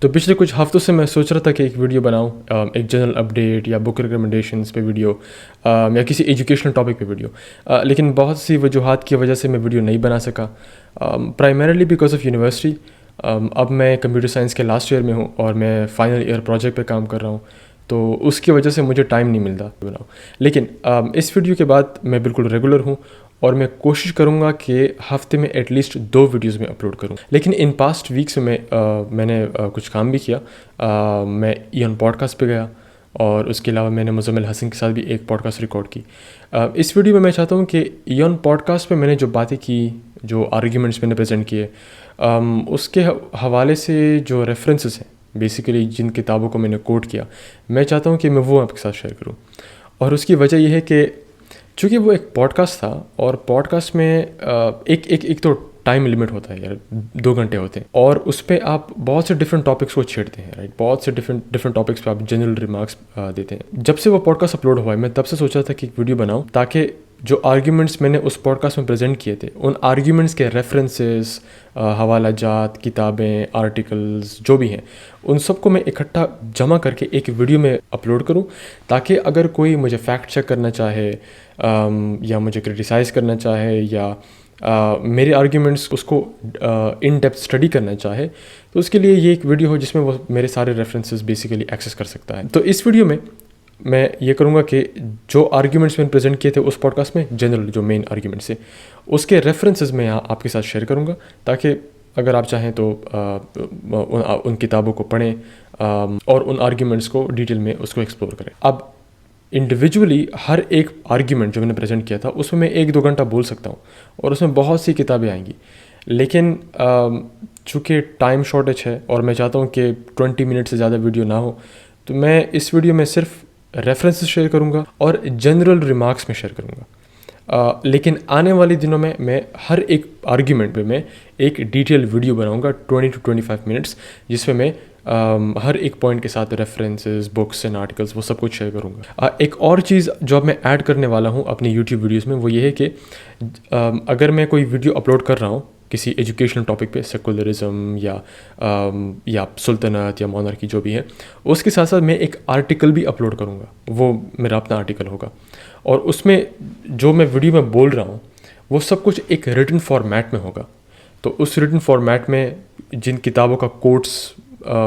تو پچھلے کچھ ہفتوں سے میں سوچ رہا تھا کہ ایک ویڈیو بناؤں، ایک جنرل اپڈیٹ یا بک ریکمنڈیشنز پہ ویڈیو، یا کسی ایجوکیشنل ٹاپک پہ ویڈیو، لیکن بہت سی وجوہات کی وجہ سے میں ویڈیو نہیں بنا سکا، پرائمریلی بیکاز آف یونیورسٹی۔ اب میں کمپیوٹر سائنس کے لاسٹ ایئر میں ہوں اور میں فائنل ایئر پروجیکٹ پہ کام کر رہا ہوں، تو اس کی وجہ سے مجھے ٹائم نہیں ملتا بناؤں۔ لیکن اس ویڈیو کے بعد میں بالکل ریگولر ہوں اور میں کوشش کروں گا کہ ہفتے میں ایٹ لیسٹ 2 ویڈیوز میں اپلوڈ کروں۔ لیکن ان پاسٹ ویکس میں نے کچھ کام بھی کیا۔ میں ایون پوڈ کاسٹ پہ گیا اور اس کے علاوہ میں نے مزمل حسن کے ساتھ بھی ایک پوڈ کاسٹ ریکارڈ کی۔ اس ویڈیو میں چاہتا ہوں کہ ایون پوڈ کاسٹ پہ میں نے جو باتیں کی، جو آرگیومنٹس میں نے پریزنٹ کیے، اس کے حوالے سے جو ریفرنسز ہیں بیسیکلی جن کتابوں کو میں نے کوٹ کیا، میں چاہتا ہوں کہ میں وہ آپ کے ساتھ شیئر کروں۔ اور اس کی وجہ یہ ہے کہ چونکہ وہ ایک پوڈ کاسٹ تھا، اور پوڈ کاسٹ میں ایک تو ٹائم لمٹ ہوتا ہے یار، 2 گھنٹے ہوتے ہیں، اور اس پہ آپ بہت سے ڈفرینٹ ٹاپکس کو چھیڑتے ہیں، رائٹ؟ بہت سے ڈفرینٹ ٹاپکس پہ آپ جنرل ریمارکس دیتے ہیں۔ جب سے وہ پوڈ کاسٹ اپلوڈ ہوا ہے، میں تب سے سوچا تھا کہ ایک ویڈیو بناؤں تاکہ جو آرگیومنٹس میں نے اس پوڈ کاسٹ میں پریزنٹ کیے تھے، ان آرگیومنٹس کے ریفرنسز، حوالہ جات، کتابیں، آرٹیکلز جو بھی ہیں، ان سب کو میں اکٹھا جمع کر کے ایک ویڈیو میں اپلوڈ کروں، تاکہ اگر کوئی مجھے فیکٹ چیک کرنا چاہے، یا مجھے کرٹیسائز کرنا چاہے، یا میرے آرگیومنٹس اس کو ان ڈیپتھ اسٹڈی کرنا چاہے، تو اس کے لیے یہ ایک ویڈیو ہو جس میں وہ میرے سارے ریفرنسز بیسیکلی ایکسیس کر سکتا ہے۔ تو اس ویڈیو میں یہ کروں گا کہ جو آرگیومنٹس میں نے پریزنٹ کیے تھے اس پوڈ کاسٹ میں، جنرل جو مین آرگیومنٹس ہیں، اس کے ریفرنسز میں آپ کے ساتھ شیئر کروں گا، تاکہ اگر آپ چاہیں تو ان کتابوں کو پڑھیں اور ان آرگیومنٹس کو ڈیٹیل میں اس کو ایکسپلور کریں۔ اب انڈیویجولی ہر ایک آرگیومنٹ جو میں نے پریزنٹ کیا تھا، اس میں 1-2 گھنٹہ بول سکتا ہوں، اور اس میں بہت سی کتابیں آئیں گی، لیکن چونکہ ٹائم شارٹیج ہے اور میں چاہتا ہوں کہ 20 منٹ سے زیادہ ویڈیو نہ ہو، تو میں اس ویڈیو میں صرف ریفرنسز شیئر کروں گا اور جنرل ریمارکس میں شیئر کروں گا۔ لیکن آنے والے دنوں میں ہر ایک آرگیومنٹ پہ میں ایک ڈیٹیل ویڈیو بناؤں گا 20 to 25 منٹس، جس میں ہر ایک پوائنٹ کے ساتھ ریفرنسز، بکس اینڈ آرٹیکلس، وہ سب کچھ شیئر کروں گا۔ ایک اور چیز جو اب میں ایڈ کرنے والا ہوں اپنی یوٹیوب ویڈیوز میں، وہ یہ ہے کہ اگر میں کوئی ویڈیو اپلوڈ کر رہا ہوں کسی ایجوکیشنل ٹاپک پہ، سیکولرزم یا سلطنت یا مونارکی جو بھی ہے، اس کے ساتھ ساتھ میں ایک آرٹیکل بھی اپلوڈ کروں گا، وہ میرا اپنا آرٹیکل ہوگا، اور اس میں جو میں ویڈیو میں بول رہا ہوں وہ سب کچھ ایک ریٹن فارمیٹ میں ہوگا۔ تو اس ریٹن فارمیٹ میں جن کتابوں کا کوٹس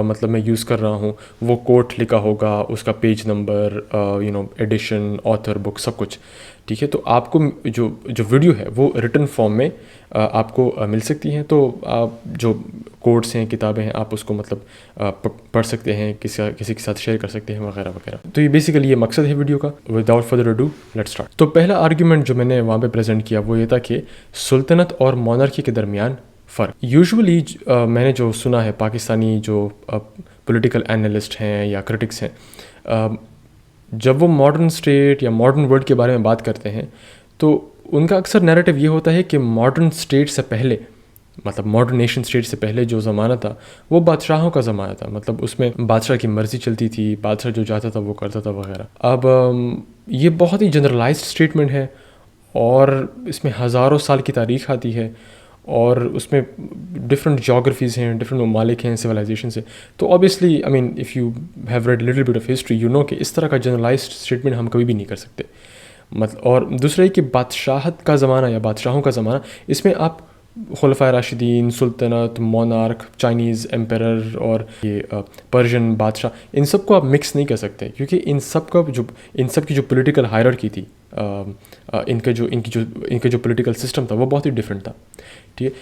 مطلب میں یوز کر رہا ہوں، وہ کوٹ لکھا ہوگا، اس کا پیج نمبر، ایڈیشن، آتھر، بک، سب کچھ، ٹھیک ہے؟ تو آپ کو جو ویڈیو ہے وہ ریٹن فارم میں آپ کو مل سکتی ہیں، تو آپ جو کوٹس ہیں، کتابیں ہیں، آپ اس کو مطلب پڑھ سکتے ہیں، کسی کے ساتھ شیئر کر سکتے ہیں، وغیرہ وغیرہ۔ تو یہ بیسیکلی یہ مقصد ہے ویڈیو کا۔ Without further ado let's start. تو پہلا آرگیومنٹ جو میں نے وہاں پہ پریزنٹ کیا وہ یہ تھا کہ سلطنت اور مونارکی کے درمیان فرق۔ یوزولی میں نے جو سنا ہے، پاکستانی جو پولیٹیکل اینالسٹ ہیں یا کرٹکس ہیں، جب وہ ماڈرن اسٹیٹ یا ماڈرن ورلڈ کے بارے میں بات کرتے ہیں، تو ان کا اکثر نیریٹو یہ ہوتا ہے کہ ماڈرن اسٹیٹ سے پہلے، مطلب ماڈرن نیشن اسٹیٹ سے پہلے جو زمانہ تھا وہ بادشاہوں کا زمانہ تھا، مطلب اس میں بادشاہ کی مرضی چلتی تھی، بادشاہ جو چاہتا تھا وہ کرتا تھا، وغیرہ۔ اب یہ بہت ہی جنرلائزڈ اسٹیٹمنٹ ہے، اور اس میں ہزاروں سال کی تاریخ آتی ہے، اور اس میں ڈفرینٹ جیوگرفیز ہیں، ڈفرینٹ ممالک ہیں، سویلائزیشنس ہیں۔ تو obviously I mean if you have read little bit of history, you know کہ اس طرح کا جنرلائزڈ اسٹیٹمنٹ ہم کبھی بھی نہیں کر سکتے۔ اور دوسرا یہ کہ بادشاہت کا زمانہ یا بادشاہوں کا زمانہ، اس میں آپ خلفائے راشدین، سلطنت، مونارک، چائنیز ایمپرر اور یہ پرشین بادشاہ، ان سب کو آپ مکس نہیں کر سکتے، کیونکہ ان سب کی جو پولیٹیکل ہائرارکی تھی، ان کا جو پولیٹیکل سسٹم تھا وہ بہت ہی ڈفرینٹ تھا، ٹھیک ہے؟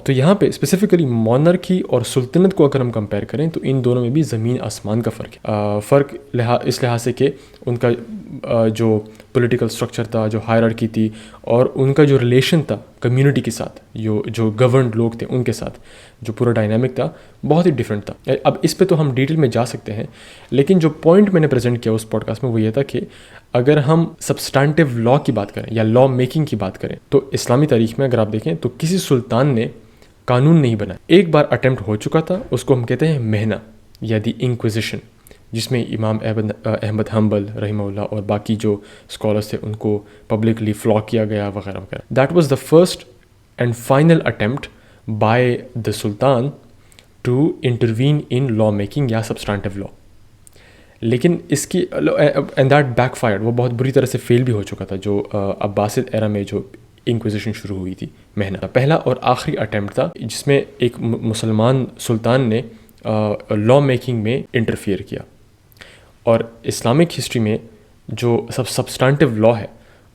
تو یہاں پہ اسپیسیفکلی مونارکی اور سلطنت کو اگر ہم کمپیئر کریں تو ان دونوں میں بھی زمین آسمان کا فرق ہے۔ فرق اس لحاظ سے کہ ان کا جو پولیٹیکل اسٹرکچر تھا، جو ہائرارکی تھی، اور ان کا جو ریلیشن تھا کمیونٹی کے ساتھ، جو گورنڈ لوگ تھے ان کے ساتھ، جو پورا ڈائنامک تھا، بہت ہی ڈفرینٹ تھا۔ اب اس پہ تو ہم ڈیٹیل میں جا سکتے ہیں، لیکن جو پوائنٹ میں نے پریزنٹ کیا اس پوڈ کاسٹ میں وہ یہ تھا کہ اگر ہم سبسٹانٹیو لا کی بات کریں یا لا میکنگ کی بات کریں، تو اسلامی تاریخ میں اگر آپ دیکھیں تو کسی سلطان نے قانون نہیں بنایا۔ ایک بار اٹیمپٹ ہو چکا تھا، اس کو ہم کہتے ہیں مہنہ یا دی انکویزیشن، جس میں امام احمد حنبل رحمہ اللہ اور باقی جو اسکالرس تھے ان کو پبلکلی فلاگ کیا گیا، وغیرہ وغیرہ۔ That was the first and final attempt by the sultan to intervene in law making یا سبسٹانٹیو لا. لیکن اس کی اینڈ دیٹ بیک فائرڈ، وہ بہت بری طرح سے فیل بھی ہو چکا تھا. جو عباسد ایرا میں جو انکویزیشن شروع ہوئی تھی، مہنہ پہلا اور آخری اٹیمپٹ تھا جس میں ایک مسلمان سلطان نے لا میکنگ میں انٹرفیئر کیا. اور اسلامک ہسٹری میں جو سبسٹانٹیو لا ہے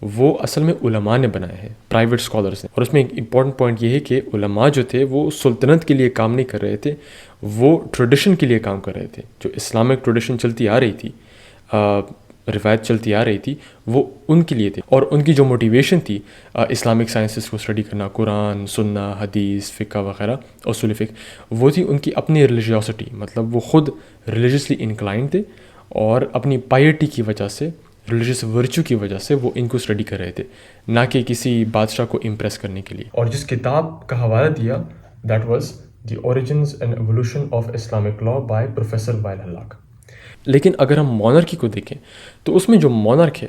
وہ اصل میں علماء نے بنائے ہیں، پرائیویٹ اسکالرس نے. اور اس میں ایک امپورٹنٹ پوائنٹ یہ ہے کہ علماء جو تھے وہ سلطنت کے لیے کام نہیں کر رہے تھے، وہ ٹریڈیشن کے لیے کام کر رہے تھے. جو اسلامک ٹریڈیشن چلتی آ رہی تھی، روایت چلتی آ رہی تھی، وہ ان کے لیے تھے. اور ان کی جو موٹیویشن تھی اسلامک سائنسز کو اسٹڈی کرنا، قرآن، سنہ، حدیث، فقہ وغیرہ، اصول فقہ، وہ تھی ان کی اپنی ریلیجیوسٹی. مطلب وہ خود ریلیجیسلی انکلائنڈ تھے اور اپنی پائیٹی کی وجہ سے، ریلیجیس ورچو کی وجہ سے وہ ان کو اسٹڈی کر رہے تھے، نہ کہ کسی بادشاہ کو امپریس کرنے کے لیے. اور جس کتاب کا حوالہ دیا that was the origins and evolution of Islamic law by professor Wael Hallaq. لیکن اگر ہم مونارکی کو دیکھیں تو اس میں جو مونارک ہے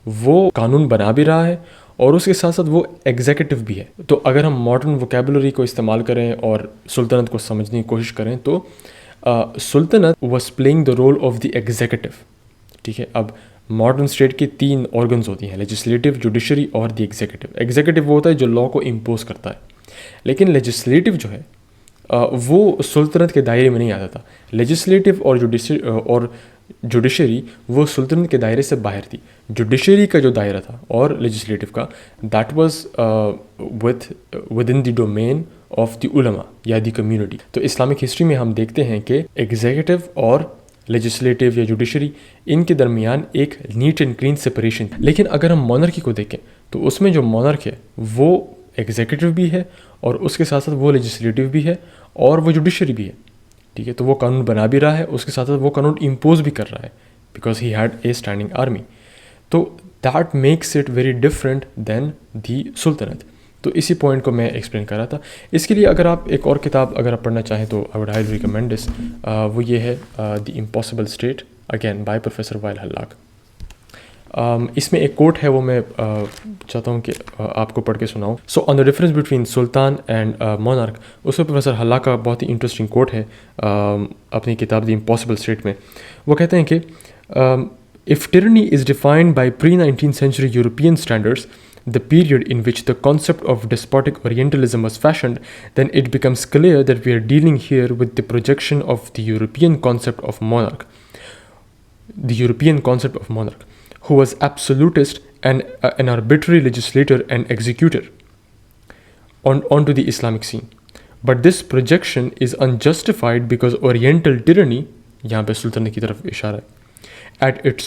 وہ قانون بنا بھی رہا ہے اور اس کے ساتھ ساتھ وہ ایگزیکٹو بھی ہے. تو اگر ہم ماڈرن ووکیبلری کو استعمال کریں اور سلطنت کو سمجھنے کی کوشش کریں تو سلطنت was playing the role of the executive. ٹھیک ہے، اب ماڈرن اسٹیٹ کی 3 آرگنز ہوتی ہیں، لیجسلیٹو، جوڈیشری اور دی ایگزیکٹو. ایگزیکٹو وہ ہوتا ہے جو لا کو امپوز کرتا ہے، لیکن لیجسلیٹو جو ہے وہ سلطنت کے دائرے میں نہیں آتا تھا. لیجسلیٹو اور جوڈیشری وہ سلطنت کے دائرے سے باہر تھی. جوڈیشری کا جو دائرہ تھا اور لیجسلیٹو کا، that was with in the domain of the علماء یا دی کمیونٹی. تو اسلامک ہسٹری میں ہم دیکھتے ہیں کہ ایگزیکٹو اور لیجسلیٹو یا جوڈیشری ان کے درمیان ایک نیٹ اینڈ کلین سپریشن. لیکن اگر ہم مونارکی کو دیکھیں تو اس میں جو مونارک ہے وہ ایگزیکٹو بھی ہے اور اس کے ساتھ ساتھ وہ لیجسلیٹو بھی ہے اور وہ جوڈیشری بھی ہے. ٹھیک ہے، تو وہ قانون بنا بھی رہا ہے، اس کے ساتھ ساتھ وہ قانون امپوز بھی کر رہا ہے because he had a standing army. تو that makes it very different than the سلطنت. تو اسی پوائنٹ کو میں ایکسپلین کر رہا تھا. اس کے لیے اگر آپ ایک اور کتاب اگر آپ پڑھنا چاہیں تو I would highly recommend this. وہ یہ ہے the impossible state again by professor Wael Hallaq. اس میں ایک کوٹ ہے، وہ میں چاہتا ہوں کہ آپ کو پڑھ کے سناؤں. So on the difference between sultan and monarch, اس میں پروفیسر حلاق کا بہت ہی انٹرسٹنگ کوٹ ہے اپنی کتاب دی امپاسبل اسٹیٹ میں. وہ کہتے ہیں کہ if tyranny is defined by pre-19th century European standards, the period in which the concept of despotic Orientalism was fashioned, then it becomes clear that we are dealing here with the projection of the European concept of monarch. The European concept of monarch, who was absolutist and an arbitrary legislator and executor onto the Islamic scene. But this projection is unjustified because Oriental tyranny, یہاں پہ سلطنت کی طرف اشارہ ہے، at its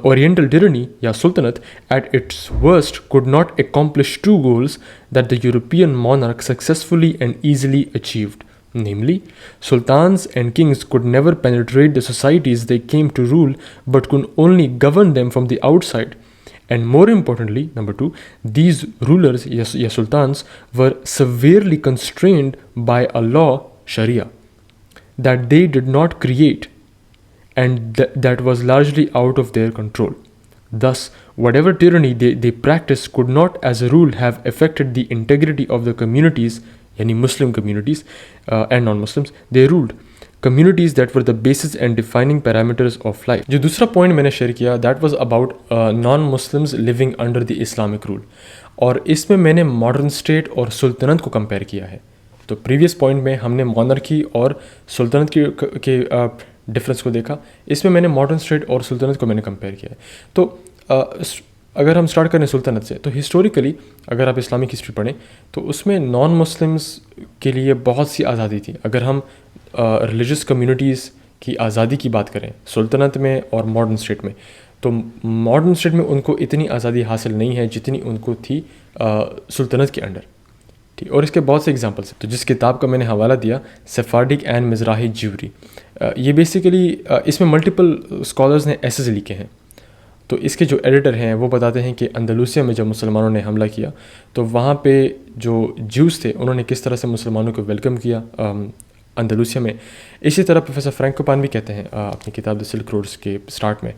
Oriental tyranny یا سلطنت at its worst could not accomplish 2 goals that the European monarch successfully and easily achieved. Namely, sultans and kings could never penetrate the societies they came to rule, but could only govern them from the outside. And more importantly, number 2, these rulers, ya sultans, were severely constrained by a law, Sharia, that they did not create, and that was largely out of their control. Thus, whatever tyranny they practiced could not, as a rule, have affected the integrity of the communities, yani Muslim communities and non-Muslims, they ruled. Communities that were the basis and defining parameters of life. جو دوسرا point میں نے share کیا that was about non-Muslims living under the Islamic rule. اور اس میں نے modern state اور سلطنت کو کمپیئر کیا ہے. تو پریویس پوائنٹ میں ہم نے مونارکی اور سلطنت کے ڈفرینس کو دیکھا. اس میں نے ماڈرن اسٹیٹ اور سلطنت کو میں نے کمپیئر کیا ہے. تو اگر ہم اسٹارٹ کریں سلطنت سے تو ہسٹوریکلی اگر آپ اسلامک ہسٹری پڑھیں تو اس میں نان مسلمس کے لیے بہت سی آزادی تھی. اگر ہم ریلیجس کمیونٹیز کی آزادی کی بات کریں سلطنت میں اور ماڈرن اسٹیٹ میں، تو ماڈرن اسٹیٹ میں ان کو اتنی آزادی حاصل نہیں ہے جتنی ان کو تھی سلطنت کے انڈر. ٹھیک، اور اس کے بہت سے ایگزامپلس ہیں. تو جس کتاب کا میں نے حوالہ دیا سیفارڈک اینڈ مزراحی جیوری، یہ بیسیکلی اس میں ملٹیپل اسکالرز نے ایسیز لکھے ہیں. تو اس کے جو ایڈیٹر ہیں وہ بتاتے ہیں کہ اندلوسیہ میں جب مسلمانوں نے حملہ کیا تو وہاں پہ جو جیوز تھے انہوں نے کس طرح سے مسلمانوں کو ویلکم کیا اندلوسیہ میں. اسی طرح پروفیسر فرینکوپان بھی کہتے ہیں اپنی کتاب دی سلک روڈس کے اسٹارٹ میں،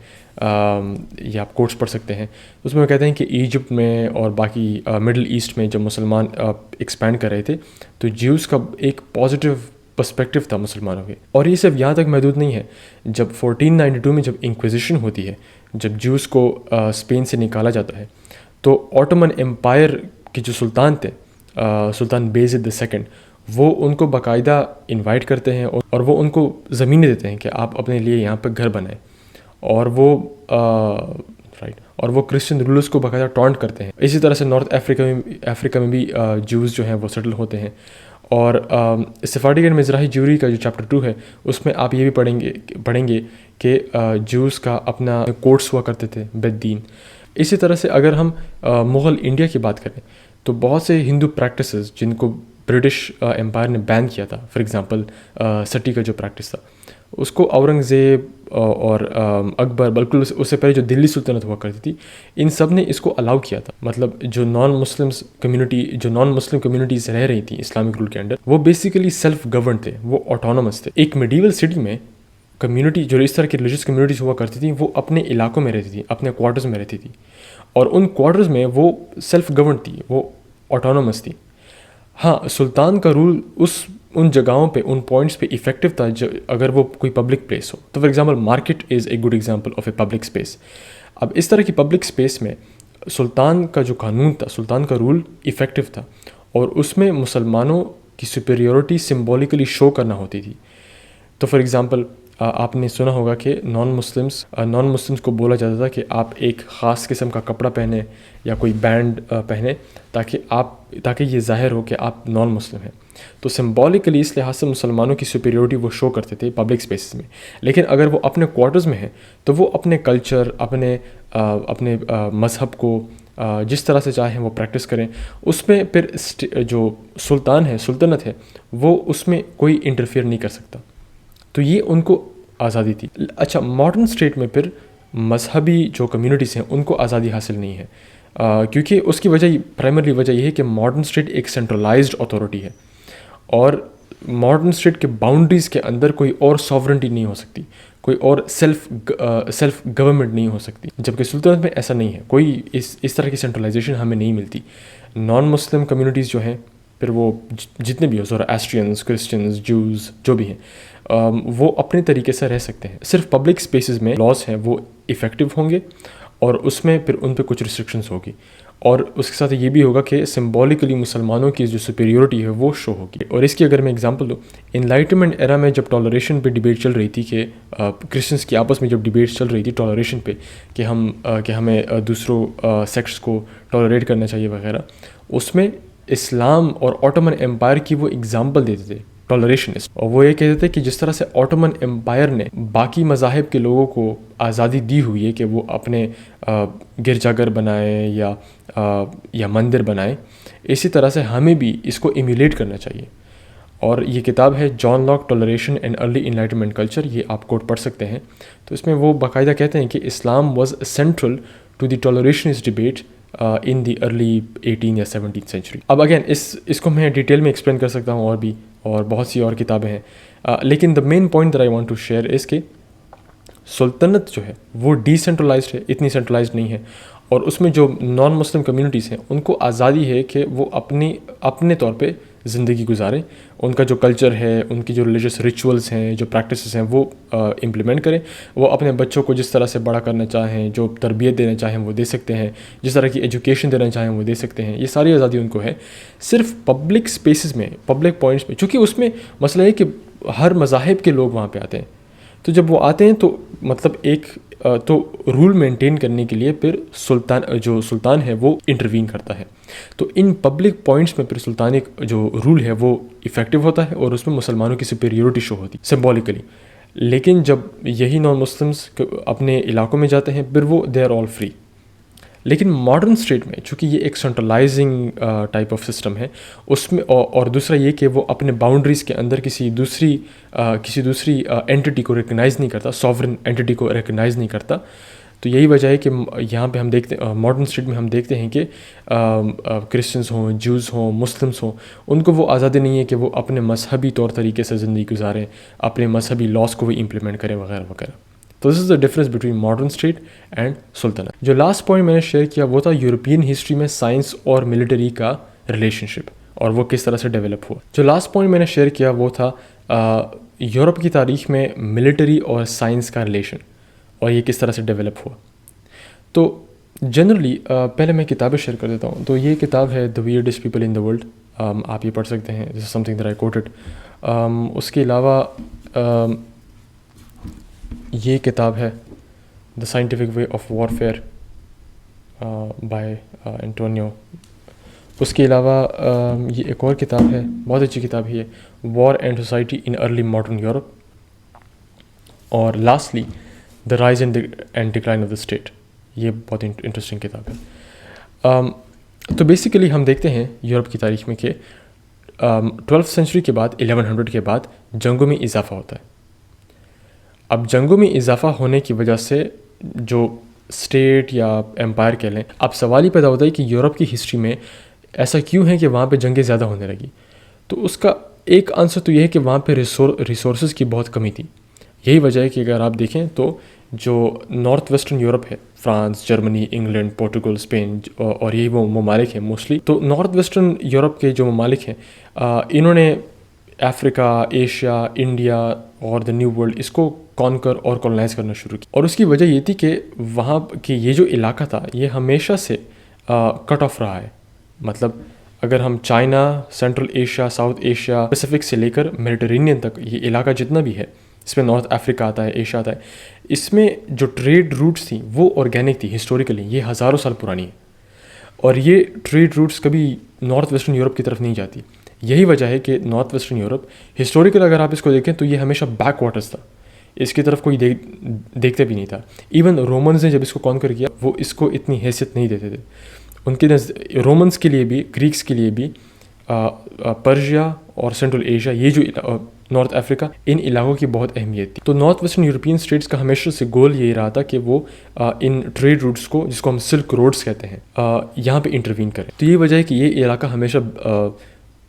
یہ آپ کوٹس پڑھ سکتے ہیں. اس میں وہ کہتے ہیں کہ ایجپٹ میں اور باقی مڈل ایسٹ میں جب مسلمان ایکسپینڈ کر رہے تھے تو جیوز کا ایک پازیٹیو پرسپیکٹیو تھا مسلمانوں کے. اور یہ صرف یہاں تک محدود نہیں ہے. جب 1492 میں جب انکویزیشن ہوتی ہے, جب جوز کو اسپین سے نکالا جاتا ہے, تو آٹومن امپائر کے جو سلطان تھے, سلطان بیزد II, وہ ان کو باقاعدہ انوائٹ کرتے ہیں اور وہ ان کو زمینیں دیتے ہیں کہ آپ اپنے لیے یہاں پہ گھر بنائیں. اور وہ اور وہ کرسچن رولرس کو باقاعدہ ٹانٹ کرتے ہیں. اسی طرح سے نارتھ افریقہ میں بھی جوز جو ہیں وہ سیٹل ہوتے ہیں. اور سفارڈی اینڈ مزراحی جیوری کا جو چیپٹر 2 ہے, اس میں آپ یہ بھی پڑھیں گے کہ جوز کا اپنا کورٹس ہوا کرتے تھے, بیت دین. اسی طرح سے اگر ہم مغل انڈیا کی بات کریں تو بہت سے ہندو پریکٹسز جن کو برٹش امپائر نے بین کیا تھا, فار ایگزامپل سٹی کا جو پریکٹس تھا, اس کو اورنگزیب اور اکبر, بالکل اس سے پہلے جو دلی سلطنت ہوا کرتی تھی, ان سب نے اس کو الاؤ کیا تھا. مطلب جو نان مسلم کمیونٹیز رہ رہی تھیں اسلامک رول کے انڈر, وہ بیسیکلی سیلف گورنڈ تھے, وہ آٹونومس تھے. ایک میڈیول سٹی میں کمیونٹی جو اس طرح کی ریلیجیس کمیونٹیز ہوا کرتی تھیں, وہ اپنے علاقوں میں رہتی تھیں, اپنے کوارٹرز میں رہتی تھی, اور ان کوارٹرز میں وہ سیلف گورنڈ تھی, وہ آٹونومس تھی. ہاں, سلطان کا رول ان جگہوں پہ, ان پوائنٹس پہ افیکٹو تھا اگر وہ کوئی پبلک پلیس ہو. تو for example market is a good example of a public space. اب اس طرح کی پبلک اسپیس میں سلطان کا جو قانون تھا, سلطان کا رول افیکٹو تھا, اور اس میں مسلمانوں کی سپیریورٹی سمبولیکلی شو کرنا ہوتی تھی. تو فار ایگزامپل آپ نے سنا ہوگا کہ نان مسلمس کو بولا جاتا تھا کہ آپ ایک خاص قسم کا کپڑا پہنیں یا کوئی بینڈ پہنیں تاکہ یہ ظاہر ہو کہ آپ نان مسلم ہیں. تو سمبولیکلی اس لحاظ سے مسلمانوں کی سپیریورٹی وہ شو کرتے تھے پبلک اسپیسز میں. لیکن اگر وہ اپنے کوارٹرز میں ہیں تو وہ اپنے کلچر, اپنے مذہب کو جس طرح سے چاہیں وہ پریکٹس کریں. اس میں پھر جو سلطنت ہے وہ اس میں کوئی انٹرفیئر نہیں کر سکتا. تو یہ ان کو آزادی تھی. اچھا, ماڈرن اسٹیٹ میں پھر مذہبی جو کمیونٹیز ہیں ان کو آزادی حاصل نہیں ہے, کیونکہ اس کی پرائمری وجہ یہ ہے کہ ماڈرن اسٹیٹ ایک سینٹرلائزڈ اتھارٹی ہے, اور ماڈرن اسٹیٹ کے باؤنڈریز کے اندر کوئی اور ساورنٹی نہیں ہو سکتی, کوئی اور سیلف گورنمنٹ نہیں ہو سکتی. جبکہ سلطنت میں ایسا نہیں ہے, کوئی اس طرح کی سینٹرلائزیشن ہمیں نہیں ملتی. نان مسلم کمیونٹیز جو ہیں, پھر وہ جتنے بھی ہو, زورااسٹریئنز, کرسچنز, جوز, جو بھی ہیں, وہ اپنے طریقے سے رہ سکتے ہیں. صرف پبلک اسپیسز میں لاز ہیں وہ افیکٹو ہوں گے, اور اس میں پھر ان پہ کچھ ریسٹرکشنز ہوگی. اور اس کے ساتھ یہ بھی ہوگا کہ سمبولیکلی مسلمانوں کی جو سپیریورٹی ہے وہ شو ہوگی. اور اس کی اگر میں ایگزامپل دوں, انلائٹمنٹ ایرا میں جب ٹالریشن پہ ڈیبیٹ چل رہی تھی, کہ کرسچنس کی آپس میں جب ڈیبیٹ چل رہی تھی ٹالریشن پہ, کہ ہمیں دوسروں سیکٹس کو ٹالریٹ کرنا چاہیے وغیرہ, اس میں اسلام اور آٹومن امپائر کی وہ ایگزامپل دیتے تھے ٹالریشنسٹ. اور وہ یہ کہتے تھے کہ جس طرح سے آٹومن امپائر نے باقی مذاہب کے لوگوں کو آزادی دی ہوئی ہے کہ وہ اپنے گرجا گھر بنائیں یا مندر بنائیں, اسی طرح سے ہمیں بھی اس کو ایمیولیٹ کرنا چاہیے. اور یہ کتاب ہے John Locke, toleration and early enlightenment culture, یہ آپ کوٹ پڑھ سکتے ہیں. تو اس میں وہ باقاعدہ کہتے ہیں کہ Islam was central to the tolerationist debate in the early 18 یا 17 سینچری. اب اگین اس کو میں ڈیٹیل میں ایکسپلین کر سکتا ہوں, اور بہت سی اور کتابیں ہیں, لیکن the main point that I want to share is کہ سلطنت جو ہے وہ ڈی سینٹرلائزڈ ہے, اتنی سینٹرلائزڈ نہیں ہے. اور اس میں جو نان مسلم کمیونٹیز ہیں ان کو آزادی ہے کہ وہ اپنے طور پہ زندگی گزاریں, ان کا جو کلچر ہے, ان کی جو ریلیجیس ریچولز ہیں, جو پریکٹسز ہیں, وہ امپلیمنٹ کریں. وہ اپنے بچوں کو جس طرح سے بڑا کرنا چاہیں, جو تربیت دینا چاہیں وہ دے سکتے ہیں, جس طرح کی ایجوکیشن دینا چاہیں وہ دے سکتے ہیں. یہ ساری آزادی ان کو ہے. صرف پبلک اسپیسز میں, پبلک پوائنٹس میں, چونکہ اس میں مسئلہ ہے کہ ہر مذاہب کے لوگ وہاں پہ آتے ہیں, تو جب وہ آتے ہیں تو مطلب تو رول مینٹین کرنے کے لیے پھر سلطان ہے وہ انٹروین کرتا ہے. تو ان پبلک پوائنٹس میں پھر سلطانی جو رول ہے وہ افیکٹو ہوتا ہے, اور اس میں مسلمانوں کی سپیریورٹی شو ہوتی ہے سمبولیکلی. لیکن جب یہی نان مسلمس اپنے علاقوں میں جاتے ہیں پھر وہ دے آر آل فری. لیکن ماڈرن اسٹیٹ میں چونکہ یہ ایک سینٹرلائزنگ ٹائپ آف سسٹم ہے, اس میں اور دوسرا یہ کہ وہ اپنے باؤنڈریز کے اندر کسی دوسری اینٹی کو ریکگنائز نہیں کرتا, سوورن اینٹی کو ریکگنائز نہیں کرتا. تو یہی وجہ ہے کہ یہاں پہ ہم دیکھتے ماڈرن اسٹیٹ میں ہم دیکھتے ہیں کہ کرسچنس ہوں, جوز ہوں, مسلمس ہوں, ان کو وہ آزادی نہیں ہے کہ وہ اپنے مذہبی طور طریقے سے زندگی گزاریں, اپنے مذہبی لاس کو بھی امپلیمنٹ کریں وغیرہ وغیرہ. تو this is the difference between modern state and سلطنت. جو لاسٹ پوائنٹ میں نے شیئر کیا وہ تھا یورپین ہسٹری میں سائنس اور ملٹری کا ریلیشن شپ, اور وہ کس طرح سے ڈیولپ ہوا. جو لاسٹ پوائنٹ میں نے شیئر کیا وہ تھا یورپ کی تاریخ میں ملٹری اور سائنس کا ریلیشن اور یہ کس طرح سے ڈیولپ ہوا. تو جنرلی پہلے میں کتابیں شیئر کر دیتا ہوں. تو یہ کتاب ہے دا ویئرڈسٹ پیپل ان دا ورلڈ. آپ یہ پڑھ سکتے ہیں. This is something that I quoted. اس کے علاوہ یہ کتاب ہے the scientific way of warfare by Antonio. اس کے علاوہ یہ ایک اور کتاب ہے, بہت اچھی کتاب ہے یہ, war and society in early modern Europe. اور lastly the rise and decline of the state. یہ بہت انٹرسٹنگ کتاب ہے. تو بیسیکلی ہم دیکھتے ہیں یورپ کی تاریخ میں کہ 12th سینچری کے بعد 1100 کے بعد جنگوں میں اضافہ ہوتا ہے. اب جنگوں میں اضافہ ہونے کی وجہ سے جو اسٹیٹ یا امپائر کہہ لیں, اب سوال ہی پیدا ہوتا ہے کہ یورپ کی ہسٹری میں ایسا کیوں ہے کہ وہاں پہ جنگیں زیادہ ہونے لگی. تو اس کا ایک آنسر تو یہ ہے کہ وہاں پہ ریسورسز کی بہت کمی تھی. یہی وجہ ہے کہ اگر آپ دیکھیں تو جو نارتھ ویسٹرن یورپ ہے, France, Germany, England, Portugal, Spain اور یہی وہ ممالک ہیں موسٹلی. تو نارتھ ویسٹرن یورپ کے جو ممالک ہیں انہوں نے افریقہ, ایشیا, انڈیا اور دا نیو ورلڈ اس کو کانکر اور کولونائز کرنا شروع کیا. اور اس کی وجہ یہ تھی کہ وہاں کے یہ جو علاقہ تھا یہ ہمیشہ سے کٹ آف رہا ہے. مطلب اگر ہم China, central Asia, south Asia, Pacific سے لے کر میڈیٹرینین تک یہ علاقہ جتنا بھی ہے, اس میں نارتھ افریقہ آتا ہے, ایشیا آتا ہے, اس میں جو ٹریڈ روٹس تھیں وہ آرگینک تھی ہسٹوریکلی. یہ ہزاروں سال پرانی ہے اور یہ ٹریڈ روٹس کبھی نارتھ ویسٹرن یورپ کی طرف نہیں جاتی. یہی وجہ ہے کہ نارتھ ویسٹرن یورپ ہسٹوریکل اگر آپ اس کو دیکھیں تو یہ ہمیشہ بیک واٹرز تھا. اس کی طرف کوئی دیکھتے بھی نہیں تھا. ایون رومنز نے جب اس کو کانکر کیا وہ اس کو اتنی حیثیت نہیں دیتے تھے. ان کے رومنس کے لیے بھی, گریکس کے لیے بھی پرشیا اور سینٹرل ایشیا, یہ جو نارتھ افریقہ, ان علاقوں کی بہت اہمیت تھی. تو نارتھ ویسٹرن یورپین اسٹیٹس کا ہمیشہ سے گول یہی رہا تھا کہ وہ ان ٹریڈ روٹس کو, جس کو ہم سلک روڈس کہتے ہیں, یہاں پہ انٹروین کریں. تو یہ وجہ ہے کہ یہ علاقہ ہمیشہ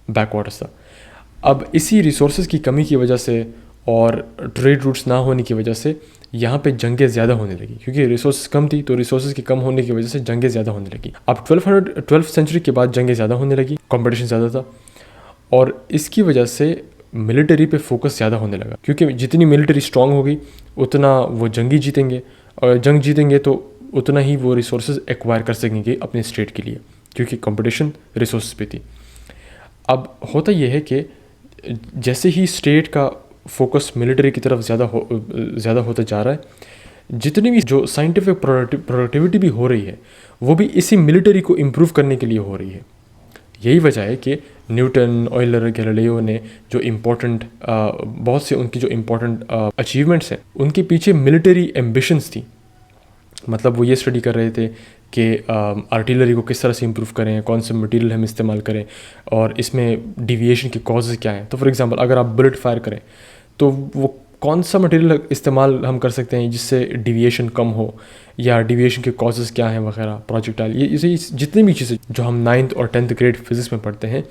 بیک واٹرس تھا. اب اسی ریسورسز کی کمی کی وجہ سے اور ٹریڈ روٹس نہ ہونے کی وجہ سے یہاں پہ جنگیں زیادہ ہونے لگی, کیونکہ ریسورسز کم تھی. تو ریسورسز کی کم ہونے کی وجہ سے جنگیں زیادہ ہونے لگی. اب 12th سینچری کے بعد جنگیں زیادہ ہونے لگی, کمپٹیشن زیادہ تھا, اور اس کی وجہ سے ملٹری پہ فوکس زیادہ ہونے لگا. کیونکہ جتنی ملٹری اسٹرانگ ہوگی اتنا وہ جنگی جیتیں گے, اور جنگ جیتیں گے تو اتنا ہی وہ ریسورسز ایکوائر کر سکیں گے اپنے اسٹیٹ کے لیے, کیونکہ کمپٹیشن ریسورسز پہ تھی. اب ہوتا یہ ہے کہ جیسے ہی اسٹیٹ کا فوکس ملٹری کی طرف زیادہ ہوتا جا رہا ہے, جتنی بھی جو سائنٹیفک پروڈکٹیوٹی بھی ہو رہی ہے وہ بھی اسی ملٹری کو امپروو کرنے کے لیے ہو رہی ہے. یہی وجہ ہے کہ نیوٹن, آئلر, گیلیلیو نے جو امپورٹنٹ بہت سے ان کی جو امپورٹنٹ اچیومنٹس ہیں ان کے پیچھے ملٹری ایمبیشنس تھیں. مطلب وہ یہ اسٹڈی کر رہے تھے کہ آرٹیلری کو کس طرح سے امپروو کریں, کون سے مٹیریل ہم استعمال کریں, اور اس میں ڈیویشن کے کازز کیا ہیں. تو فار ایگزامپل اگر آپ بلٹ فائر کریں تو وہ کون سا مٹیریل استعمال ہم کر سکتے ہیں جس سے ڈیویشن کم ہو, یا ڈیویشن کے کازز کیا ہیں وغیرہ, پروجیکٹائل, یہ جتنی بھی چیزیں جو ہم 9th اور 10th گریڈ فزکس میں پڑھتے ہیں,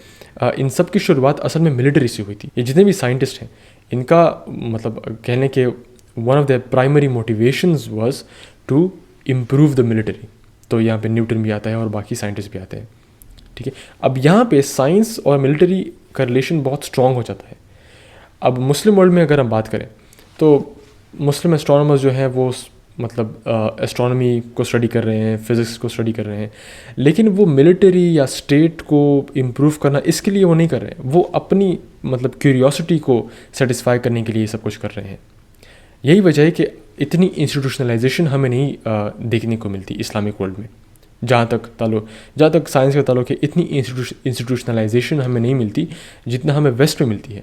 ان سب کی شروعات اصل میں ملٹری سے ہوئی تھی. یہ جتنے بھی سائنٹسٹ ہیں ان کا مطلب کہنے کہ one of the primary motivations was to improve the military. تو یہاں پہ نیوٹن بھی آتا ہے اور باقی سائنٹسٹ بھی آتے ہیں. ٹھیک ہے, اب یہاں پہ سائنس اور ملٹری کا ریلیشن بہت اسٹرانگ ہو جاتا ہے. اب مسلم ورلڈ میں اگر ہم بات کریں تو مسلم اسٹرانومرز جو ہیں وہ مطلب اسٹرانومی کو اسٹڈی کر رہے ہیں, فزکس کو اسٹڈی کر رہے ہیں, لیکن وہ ملٹری یا اسٹیٹ کو امپروو کرنا اس کے لیے وہ نہیں کر رہے ہیں, وہ اپنی مطلب کیوریوسٹی کو سیٹسفائی کرنے کے لیے سب کچھ کر رہے ہیں. یہی وجہ ہے کہ اتنی انسٹیٹیوشنلائزیشن ہمیں نہیں دیکھنے کو ملتی اسلامک ورلڈ میں. جہاں تک سائنس کا تعلق ہے, اتنی انسٹیٹیوشنلائزیشن ہمیں نہیں ملتی جتنا ہمیں ویسٹ میں ملتی ہے.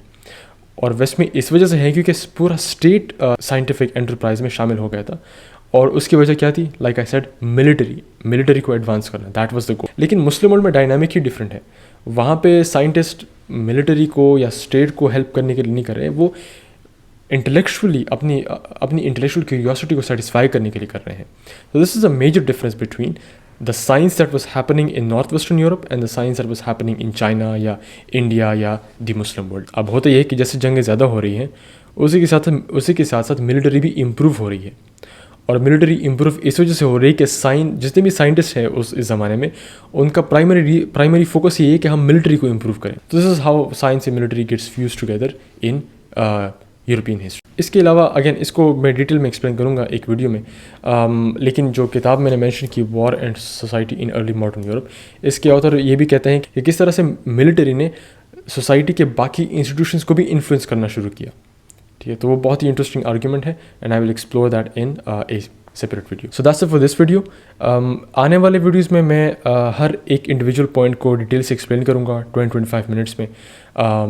اور ویسٹ میں اس وجہ سے ہے کیونکہ پورا اسٹیٹ سائنٹیفک انٹرپرائز میں شامل ہو گیا تھا, اور اس کی وجہ کیا تھی, لائک آئی سیڈ, ملٹری کو ایڈوانس کرنا, دیٹ واز دا گول. لیکن مسلم ورلڈ میں ڈائنامک ہی ڈفرینٹ ہے. وہاں پہ سائنٹسٹ ملٹری کو یا اسٹیٹ کو ہیلپ کرنے کے لیے نہیں کر رہے, وہ انٹلیکچولی اپنی انٹلیکچوئل کیوریوسٹی کو سیٹسفائی کرنے کے لیے کر رہے ہیں. So this is a major difference between the science that was happening in northwestern Europe and the science that was happening in China یا انڈیا یا دی مسلم ورلڈ. اب ہوتا یہ ہے کہ جیسے جنگیں زیادہ ہو رہی ہیں اسی کے ساتھ ساتھ ملٹری بھی امپروو ہو رہی ہے. اور ملٹری امپروو اس وجہ سے ہو رہی ہے کہ جتنے بھی سائنٹسٹ ہیں اس زمانے میں ان کا پرائمری فوکس یہ ہے کہ ہم ملٹری کو امپروو کریں. تو this is how science and military gets fuse together in European history. اس کے علاوہ اگین اس کو میں ڈیٹیل میں ایکسپلین کروں گا ایک ویڈیو میں, لیکن جو کتاب میں نے مینشن کی war and society in early modern Europe, اس کے آتھر یہ بھی کہتے ہیں کہ کس طرح سے ملٹری نے سوسائٹی کے باقی انسٹیٹیوشنس کو بھی انفلوئنس کرنا شروع کیا. ٹھیک ہے, تو وہ بہت ہی انٹرسٹنگ آرگیومنٹ ہے and I will explore that in a separate video. So that's it for this video. آنے والے ویڈیوز میں ہر ایک انڈیویجول پوائنٹ کو ڈیٹیل سے ایکسپلین کروں گا 20-25 منٹس میں.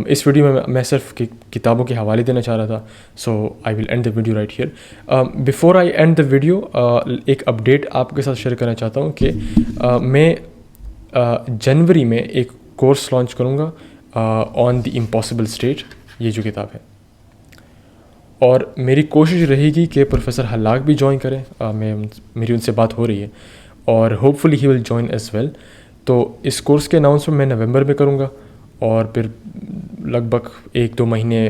اس ویڈیو میں صرف کتابوں کے حوالے دینا چاہ رہا تھا. So I will end the video right here. Before I end the video ایک اپڈیٹ آپ کے ساتھ شیئر کرنا چاہتا ہوں کہ میں جنوری میں ایک کورس لانچ کروں گا آن دی امپاسبل اسٹیٹ, یہ جو کتاب ہے, اور میری کوشش رہے گی کہ پروفیسر حلاق بھی جوائن کریں. میری ان سے بات ہو رہی ہے اور hopefully he will join as well. تو اس کورس کے اناؤنسمنٹ میں نومبر میں کروں گا اور پھر لگ بھگ 1-2 مہینے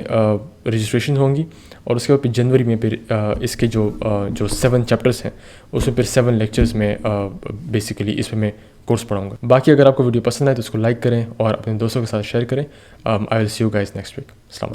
رجسٹریشن ہوں گی, اور اس کے بعد پھر جنوری میں پھر اس کے جو 7 چیپٹرس ہیں اس میں پھر 7 لیکچرز میں بیسیکلی اس میں کورس پڑھاؤں گا. باقی اگر آپ کو ویڈیو پسند آئے تو اس کو لائک کریں اور اپنے دوستوں کے ساتھ شیئر کریں. آئی ول سی یو گائز نیکسٹ ویک. السلام علیکم.